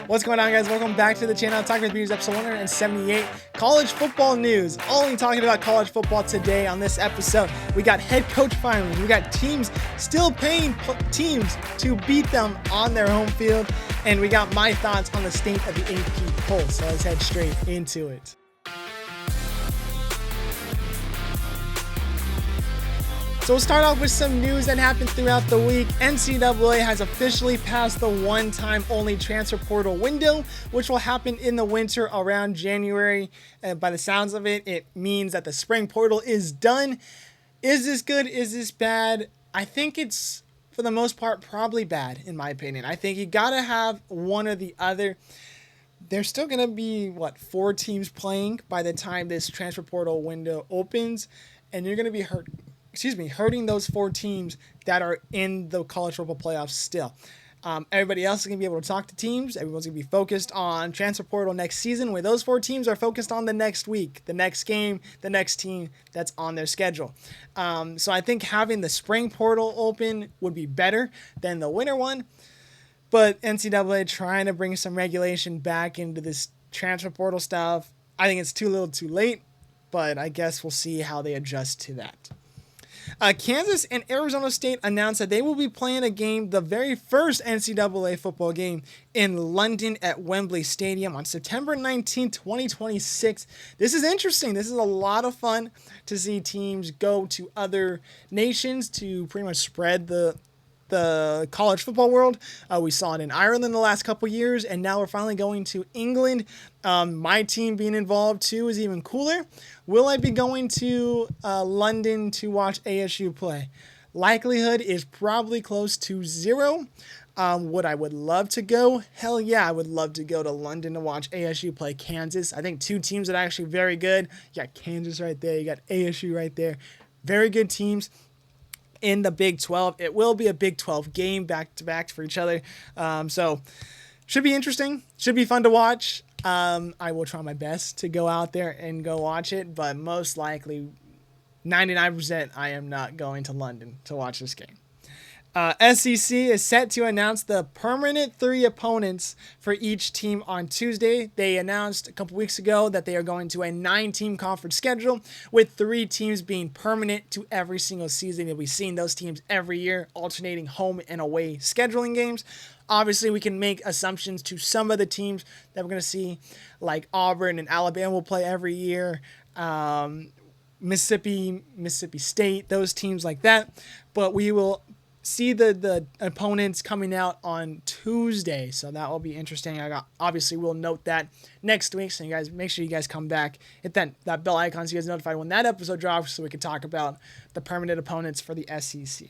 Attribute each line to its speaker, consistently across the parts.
Speaker 1: What's going on, guys? Welcome back to the channel. Talking with Views, episode 178, college football news. Only talking about college football today on this episode. We got head coach finally. We got teams still paying teams to beat them on their home field. And we got my thoughts on the state of the AP poll. So let's head straight into it. So we'll start off with some news that happened throughout the week. NCAA has officially passed the one-time only transfer portal window, which will happen in the winter around January. And by the sounds of it, it means that the spring portal is done. Is this good? Is this bad? I think it's, for the most part, probably bad, in my opinion. I think you got to have one or the other. There's still going to be, 4 teams playing by the time this transfer portal window opens, and you're going to be hurting those 4 teams that are in the college football playoffs still. Everybody else is going to be able to talk to teams. Everyone's going to be focused on transfer portal next season, where those 4 teams are focused on the next week, the next game, the next team that's on their schedule. So I think having the spring portal open would be better than the winter one. But NCAA trying to bring some regulation back into this transfer portal stuff. I think it's too little too late, but I guess we'll see how they adjust to that. Kansas and Arizona State announced that they will be playing a game, the very first NCAA football game, in London at Wembley Stadium on September 19, 2026. This is interesting. This is a lot of fun to see teams go to other nations to pretty much spread the college football world. We saw it in Ireland the last couple years, and now we're finally going to England. My team being involved too is even cooler. Will I be going to London to watch ASU play? Likelihood is probably close to 0. Would I love to go? Hell yeah, I would love to go to London to watch ASU play Kansas. I think 2 teams that are actually very good. You got Kansas right there. You got ASU right there. Very good teams in the Big 12. It will be a Big 12 game back-to-back for each other. So should be interesting. Should be fun to watch. I will try my best to go out there and go watch it, but most likely 99% I am not going to London to watch this game. SEC is set to announce the permanent 3 opponents for each team on Tuesday. They announced a couple weeks ago that they are going to a 9-team conference schedule, with 3 teams being permanent to every single season. You'll be seeing those teams every year, alternating home and away scheduling games. Obviously, we can make assumptions to some of the teams that we're going to see, like Auburn and Alabama will play every year. Mississippi State, those teams like that. But we will see the opponents coming out on Tuesday, so that will be interesting. Obviously we'll note that next week, so you guys make sure you guys come back, hit that bell icon so you guys are notified when that episode drops, so we can talk about the permanent opponents for the SEC.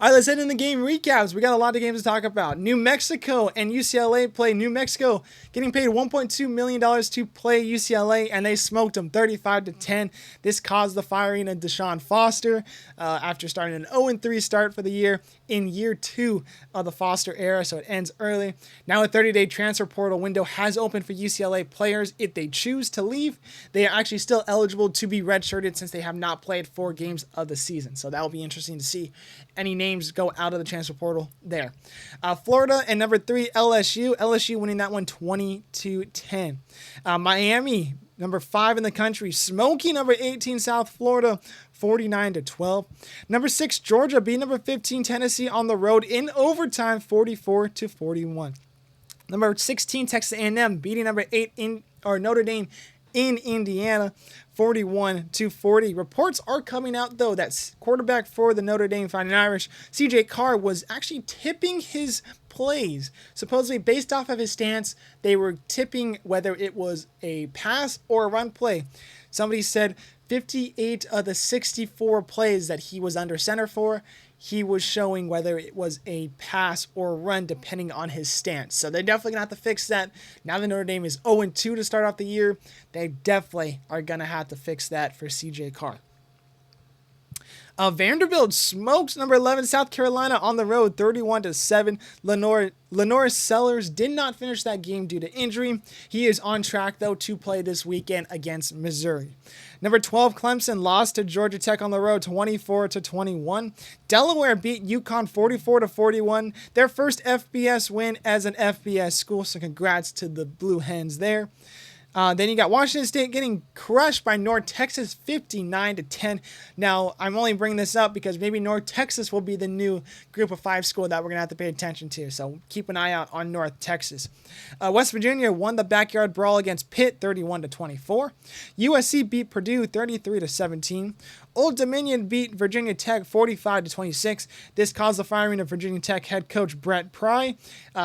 Speaker 1: All right, let's head in the game recaps. We got a lot of games to talk about. New Mexico and UCLA play. New Mexico getting paid $1.2 million to play UCLA, and they smoked them 35-10. This caused the firing of Deshaun Foster after starting an 0-3 start for the year in year 2 of the Foster era, so it ends early. Now a 30-day transfer portal window has opened for UCLA players. If they choose to leave, they are actually still eligible to be redshirted since they have not played 4 games of the season. So that will be interesting to see any names go out of the transfer portal there. Florida and number 3 LSU winning that one 20-10. Miami, number 5 in the country, smoking number 18 South Florida 49-12. Number 6 Georgia beat number 15 Tennessee on the road in overtime 44-41. Number 16 Texas A&M beating number 8 Notre Dame in Indiana 41-40. Reports are coming out, though, that quarterback for the Notre Dame Fighting Irish, CJ Carr, was actually tipping his plays. Supposedly, based off of his stance, they were tipping whether it was a pass or a run play. Somebody said 58 of the 64 plays that he was under center for, he was showing whether it was a pass or a run depending on his stance. So they're definitely going to have to fix that. Now that Notre Dame is 0-2 to start off the year, they definitely are going to have to fix that for CJ Carr. Vanderbilt smokes number 11 South Carolina on the road, 31-7. Lenore Sellers did not finish that game due to injury. He is on track, though, to play this weekend against Missouri. Number 12 Clemson lost to Georgia Tech on the road, 24-21. Delaware beat UConn 44-41. Their first FBS win as an FBS school, so congrats to the Blue Hens there. Then you got Washington State getting crushed by North Texas 59-10. Now, I'm only bringing this up because maybe North Texas will be the new Group of 5 school that we're going to have to pay attention to. So keep an eye out on North Texas. West Virginia won the backyard brawl against Pitt 31-24. USC beat Purdue 33-17. Old Dominion beat Virginia Tech 45-26. This caused the firing of Virginia Tech head coach Brett Pry.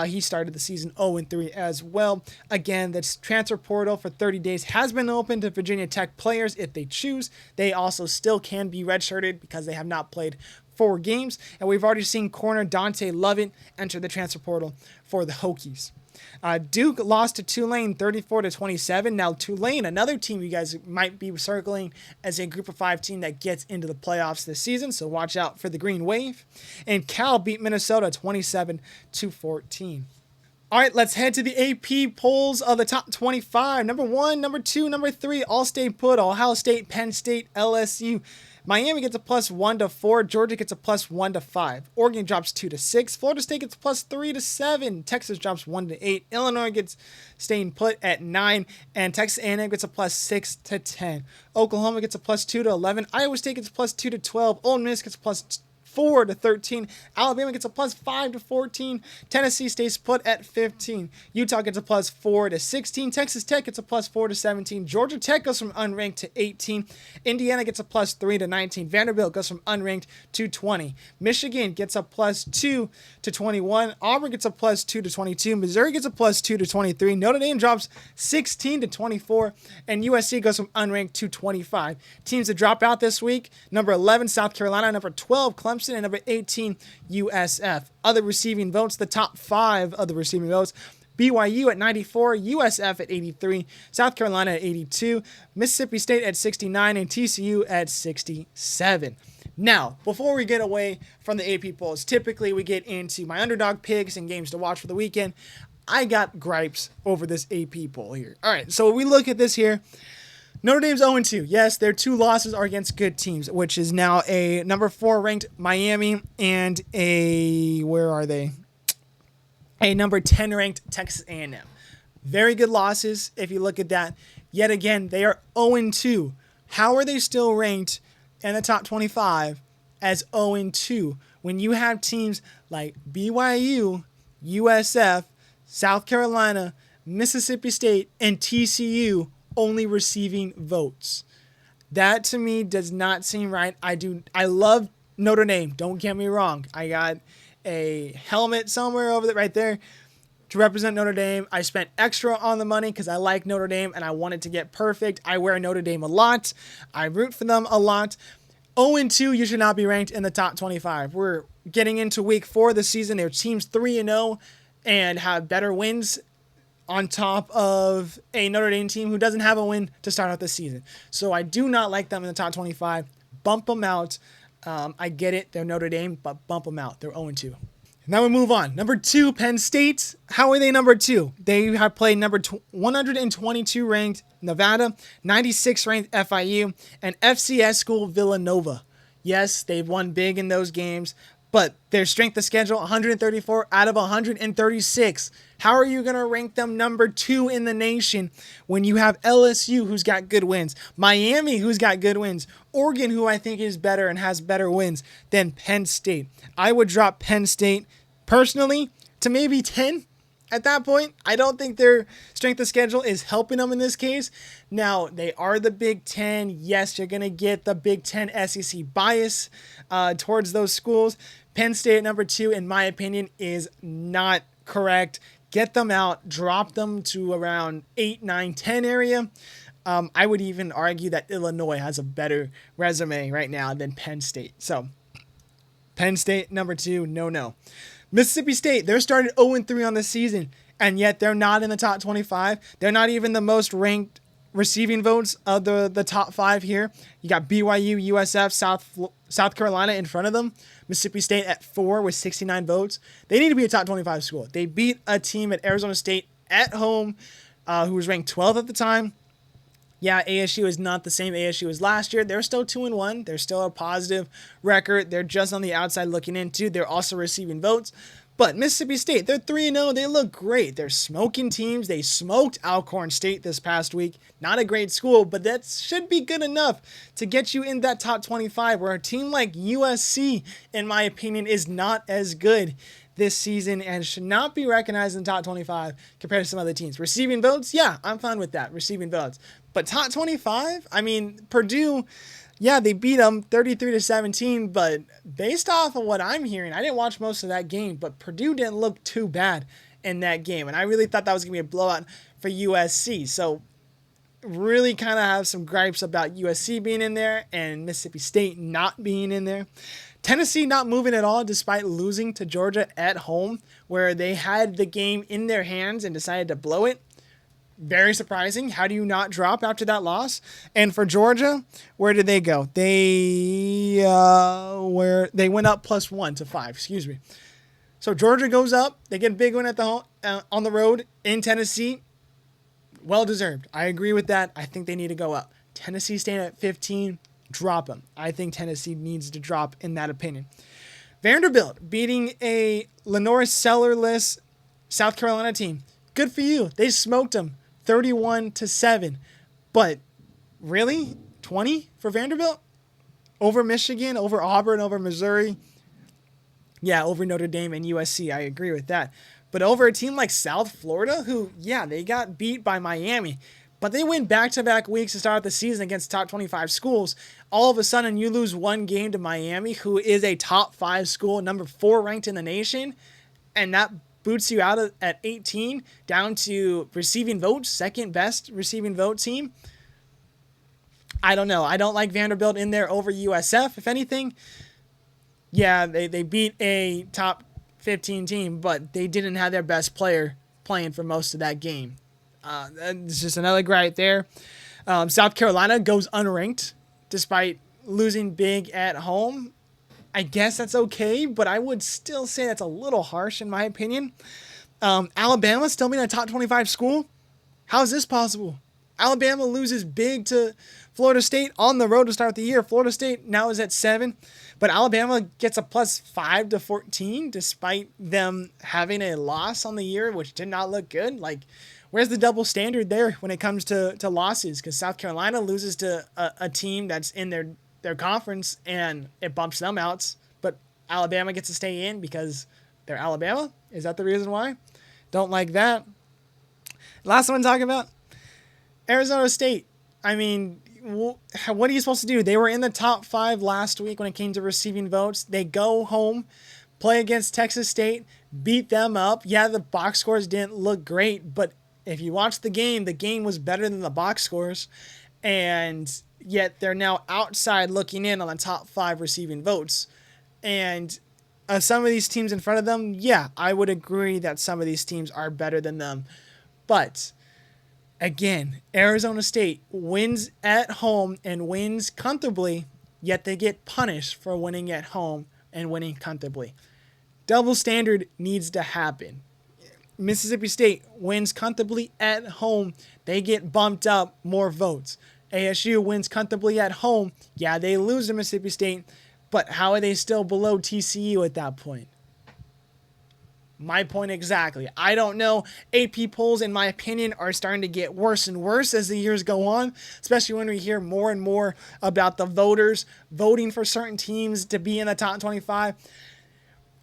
Speaker 1: He started the season 0-3 as well. Again, the transfer portal for 30 days has been open to Virginia Tech players if they choose. They also still can be redshirted because they have not played 4 games. And we've already seen corner Dante Lovett enter the transfer portal for the Hokies. Duke lost to Tulane 34-27. Now, Tulane, another team you guys might be circling as a Group of 5 team that gets into the playoffs this season, so watch out for the Green Wave. And Cal beat Minnesota 27-14. All right, let's head to the AP polls of the top 25. Number 1, number 2, number 3, all stay put. Ohio State, Penn State, LSU. Miami gets a +1 to 4. Georgia gets a +1 to 5. Oregon drops 2 to 6. Florida State gets +3 to 7. Texas drops 1 to 8. Illinois gets staying put at 9. And Texas A&M gets a +6 to 10. Oklahoma gets a +2 to 11. Iowa State gets a +2 to 12. Ole Miss gets a +4 to 13. Alabama gets a +5 to 14. Tennessee stays put at 15. Utah gets a +4 to 16. Texas Tech gets a +4 to 17. Georgia Tech goes from unranked to 18. Indiana gets a +3 to 19. Vanderbilt goes from unranked to 20. Michigan gets a +2 to 21. Auburn gets a +2 to 22. Missouri gets a +2 to 23. Notre Dame drops 16 to 24. And USC goes from unranked to 25. Teams that drop out this week: number 11 South Carolina, number 12 Clemson, and number 18 USF. Other receiving votes, the top 5 of the receiving votes: BYU at 94, USF at 83, South Carolina at 82, Mississippi State at 69, and TCU at 67. Now, before we get away from the AP polls, typically we get into my underdog picks and games to watch for the weekend. I got gripes over this AP poll here. All right, so we look at this here. Notre Dame's 0-2. Yes, their 2 losses are against good teams, which is now a number 4 ranked Miami and a number 10 ranked Texas A&M. Very good losses if you look at that. Yet again, they are 0-2. How are they still ranked in the top 25 as 0-2 when you have teams like BYU, USF, South Carolina, Mississippi State, and TCU only receiving votes? That to me does not seem right. I love Notre Dame. Don't get me wrong. I got a helmet somewhere over there, right there, to represent Notre Dame. I spent extra on the money because I like Notre Dame and I wanted to get perfect. I wear Notre Dame a lot. I root for them a lot. 0-2, you should not be ranked in the top 25. We're getting into week 4 of the season. Their team's 3-0 and have better wins on top of a Notre Dame team who doesn't have a win to start out the season. So I do not like them in the top 25. Bump them out. I get it, they're Notre Dame, but bump them out. They're 0-2. Now we move on. Number 2, Penn State. How are they number 2? They have played number 122 ranked Nevada, 96 ranked FIU, and FCS school Villanova. Yes, they've won big in those games, but their strength of schedule, 134 out of 136. How are you going to rank them number 2 in the nation when you have LSU, who's got good wins, Miami, who's got good wins, Oregon, who I think is better and has better wins than Penn State? I would drop Penn State, personally, to maybe 10 at that point. I don't think their strength of schedule is helping them in this case. Now, they are the Big Ten. Yes, you're going to get the Big Ten SEC bias towards those schools. Penn State at number 2, in my opinion, is not correct. Get them out. Drop them to around 8, 9, 10 area. I would even argue that Illinois has a better resume right now than Penn State. So, Penn State, number 2, no. Mississippi State, they're started 0-3 on the season, and yet they're not in the top 25. They're not even the most ranked receiving votes of the top 5 here. You got BYU, USF, South Carolina in front of them. Mississippi State at 4 with 69 votes. They need to be a top 25 school. They beat a team at Arizona State at home who was ranked 12th at the time. Yeah, ASU is not the same ASU as last year. They're still 2-1. They're still a positive record. They're just on the outside looking in too. They're also receiving votes. But Mississippi State, they're 3-0. They look great. They're smoking teams. They smoked Alcorn State this past week. Not a great school, but that should be good enough to get you in that top 25, where a team like USC, in my opinion, is not as good this season and should not be recognized in the top 25 compared to some other teams. Receiving votes, yeah, I'm fine with that. Receiving votes. But top 25? I mean, Purdue, yeah, they beat them 33-17, but based off of what I'm hearing, I didn't watch most of that game, but Purdue didn't look too bad in that game, and I really thought that was going to be a blowout for USC. So really kind of have some gripes about USC being in there and Mississippi State not being in there. Tennessee not moving at all despite losing to Georgia at home, where they had the game in their hands and decided to blow it. Very surprising. How do you not drop after that loss? And for Georgia, where did they go? They went up +1 to 5. Excuse me. So Georgia goes up. They get a big win at the home, on the road in Tennessee. Well deserved. I agree with that. I think they need to go up. Tennessee staying at 15. Drop them. I think Tennessee needs to drop in that opinion. Vanderbilt beating a Lenore Sellerless South Carolina team. Good for you. They smoked them 31-7. But really? 20 for Vanderbilt? Over Michigan, over Auburn, over Missouri? Yeah, over Notre Dame and USC. I agree with that. But over a team like South Florida, who, yeah, they got beat by Miami, but they win back-to-back weeks to start the season against top 25 schools. All of a sudden, you lose one game to Miami, who is a top 5 school, number 4 ranked in the nation, and that boots you out at 18 down to receiving votes, second best receiving vote team. I don't know. I don't like Vanderbilt in there over USF, if anything. Yeah, they beat a top 15 team, but they didn't have their best player playing for most of that game. It's just another gripe there. South Carolina goes unranked despite losing big at home. I guess that's okay, but I would still say that's a little harsh in my opinion. Alabama still being a top 25 school? How is this possible? Alabama loses big to Florida State on the road to start the year. Florida State now is at 7, but Alabama gets a +5 to 14 despite them having a loss on the year, which did not look good. Like, where's the double standard there when it comes to losses? Because South Carolina loses to a team that's in their conference and it bumps them out, but Alabama gets to stay in because they're Alabama? Is that the reason why? Don't like that. Last one I'm talking about, Arizona State. I mean, what are you supposed to do? They were in the top 5 last week when it came to receiving votes. They go home, play against Texas State, beat them up. Yeah, the box scores didn't look great, but if you watch the game was better than the box scores, and yet they're now outside looking in on the top 5 receiving votes. And some of these teams in front of them, yeah, I would agree that some of these teams are better than them. But again, Arizona State wins at home and wins comfortably, yet they get punished for winning at home and winning comfortably. Double standard needs to happen. Mississippi State wins comfortably at home. They get bumped up more votes. ASU wins comfortably at home. Yeah, they lose to Mississippi State, but how are they still below TCU at that point? My point exactly. I don't know. AP polls, in my opinion, are starting to get worse and worse as the years go on, especially when we hear more and more about the voters voting for certain teams to be in the top 25.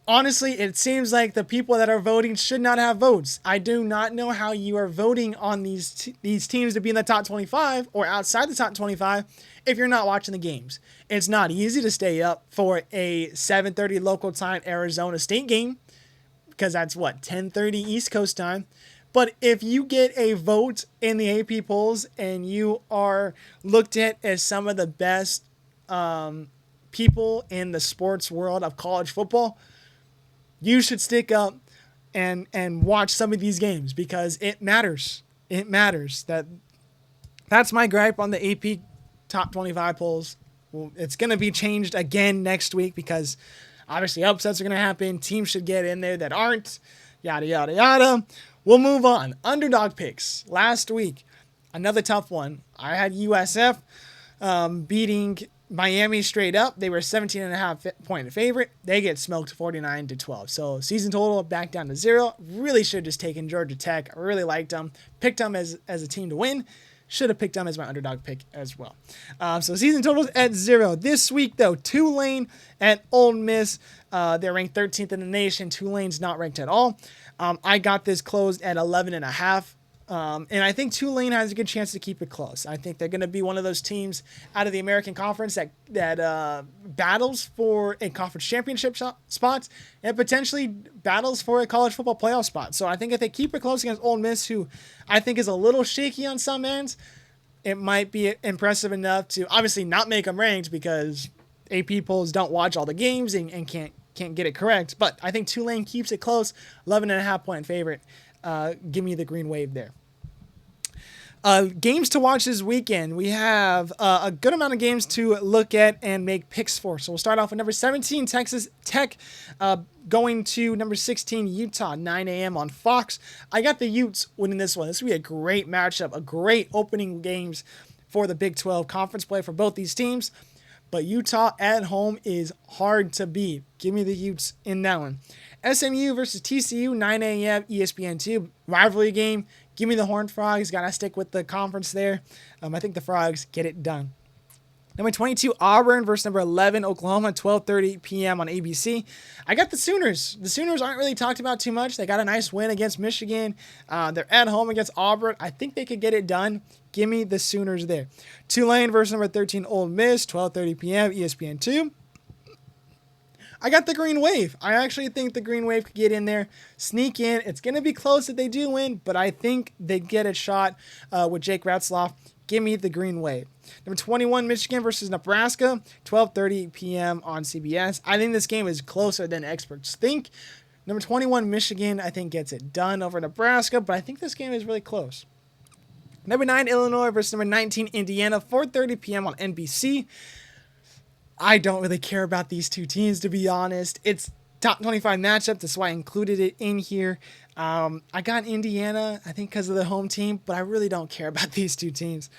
Speaker 1: Honestly, it seems like the people that are voting should not have votes. I do not know how you are voting on these teams to be in the top 25 or outside the top 25 if you're not watching the games. It's not easy to stay up for a 7:30 local time Arizona State game, because that's 10:30 East Coast time. But if you get a vote in the AP polls and you are looked at as some of the best people in the sports world of college football, you should stick up and watch some of these games because it matters. It matters that That's my gripe on the AP top 25 polls. Well, it's going to be changed again next week because obviously upsets are going to happen. Teams should get in there that aren't. Yada, yada, yada. We'll move on. Underdog picks. Last week, another tough one. I had USF beating Miami straight up. They were 17.5 point favorite. They get smoked 49-12. So season total back down to 0. Really should have just taken Georgia Tech. I really liked them. Picked them as a team to win. Should have picked them as my underdog pick as well. So season totals at 0. This week, though, Tulane at Ole Miss. They're ranked 13th in the nation. Tulane's not ranked at all. I got this closed at 11.5. And I think Tulane has a good chance to keep it close. I think they're going to be one of those teams out of the American Conference that battles for a conference championship spots and potentially battles for a college football playoff spot. So I think if they keep it close against Ole Miss, who I think is a little shaky on some ends, it might be impressive enough to obviously not make them ranked because AP polls don't watch all the games and can't get it correct. But I think Tulane keeps it close, 11.5 point favorite. Give me the green wave there. Games to watch this weekend. We have a good amount of games to look at and make picks for. So we'll start off with number 17, Texas Tech, going to number 16, Utah, 9 a.m. on Fox. I got the Utes winning this one. This will be a great matchup, a great opening games for the Big 12 conference play for both these teams. But Utah at home is hard to beat. Give me the Utes in that one. SMU versus TCU, 9 a.m. ESPN2. Rivalry game. Give me the Horned Frogs. Got to stick with the conference there. I think the Frogs get it done. Number 22, Auburn versus number 11, Oklahoma, 12:30 p.m. on ABC. I got the Sooners. The Sooners aren't really talked about too much. They got a nice win against Michigan. They're at home against Auburn. I think they could get it done. Give me the Sooners there. Tulane versus number 13, Ole Miss, 12:30 p.m. ESPN2. I got the Green Wave. I actually think the Green Wave could get in there, sneak in. It's going to be close if they do win, but I think they get a shot with Jake Ratzloff. Give me the Green Wave. Number 21, Michigan versus Nebraska, 12:30 p.m. on CBS. I think this game is closer than experts think. Number 21, Michigan, I think gets it done over Nebraska, but I think this game is really close. Number 9, Illinois versus number 19, Indiana, 4:30 p.m. on NBC. I don't really care about these two teams, to be honest. It's top 25 matchup. That's why I included it in here. I got Indiana, I think because of the home team, but I really don't care about these two teams.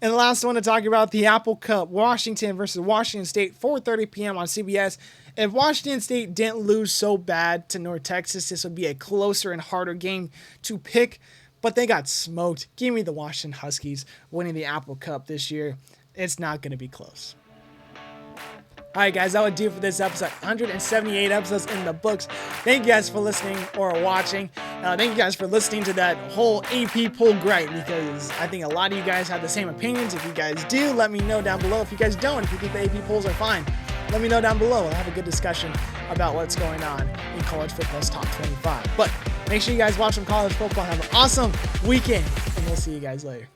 Speaker 1: And the last one to talk about, the Apple Cup, Washington versus Washington State, 4:30 p.m. on CBS. If Washington State didn't lose so bad to North Texas, this would be a closer and harder game to pick, but they got smoked. Give me the Washington Huskies winning the Apple Cup this year. It's not going to be close. All right, guys, that would do it for this episode. 178 episodes in the books. Thank you guys for listening or watching. Thank you guys for listening to that whole AP poll gripe, because I think a lot of you guys have the same opinions. If you guys do, let me know down below. If you guys don't, if you think the AP polls are fine, let me know down below. We'll have a good discussion about what's going on in college football's top 25. But make sure you guys watch some college football. Have an awesome weekend, and we'll see you guys later.